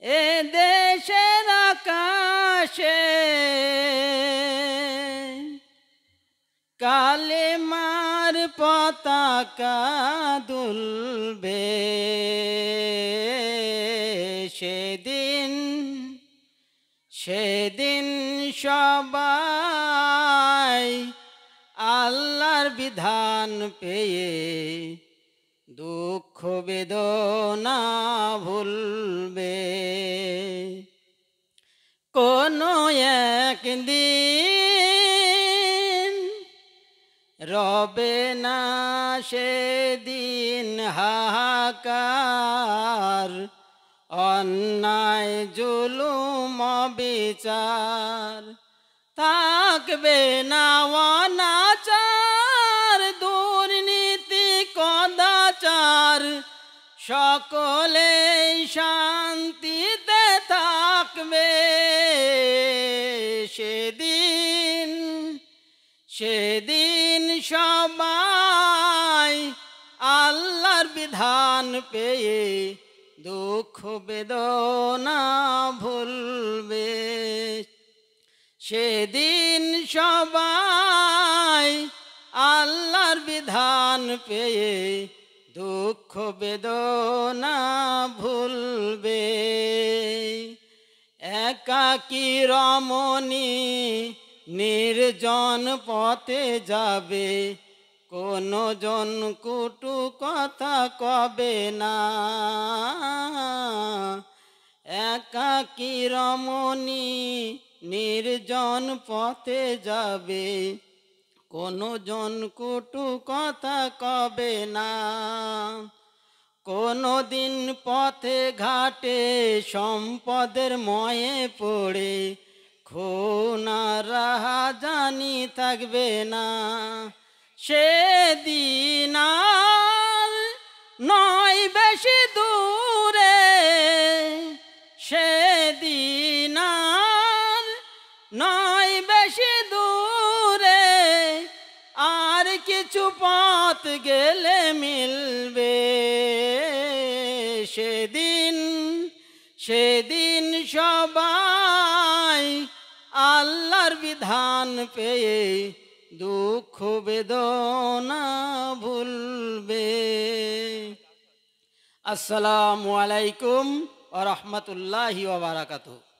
এ দেশের আকাশে কালেমার পতাকা দুলবে সেদিন সবাই আল্লাহর বিধান পেয়ে দুঃখ বেদনা ভুলবে। কোনো একদিন রবে না সেদিন হাহাকার, অন্যায় জুলুম বিচার থাকবে না, অনাচার দুর্নীতি কদাচার সকলে শান্তিতে থাকবে। সেদিন সবাই আল্লাহর বিধান পেয়ে দুঃখ বেদনা ভুলবে। সেদিন সবাই আল্লাহর বিধান পেয়ে দুঃখ বেদনা ভুলবে। একাকী রমণী নির্জন পথে যাবে, কোনো জন কটু কথা কবে না। একাকী রমণী নির্জন পথে যাবে, কোনো জন কটু কথা কবে না। কোনো দিন পথে ঘাটে সম্পদের ময়ে পড়ে খুন আর রাহাজানি থাকবে না। সেদিন আর নয় বেশি দূরে, সেদিন আর নয় বেশি দূরে, আর কিছু পথ গেলে মিলবে। সেদিন সবাই আল্লাহর বিধান পেয়ে দুঃখ বেদনা ভুলবে। আসসালামু আলাইকুম ওয়া রাহমাতুল্লাহি ওয়া বারাকাতুহু।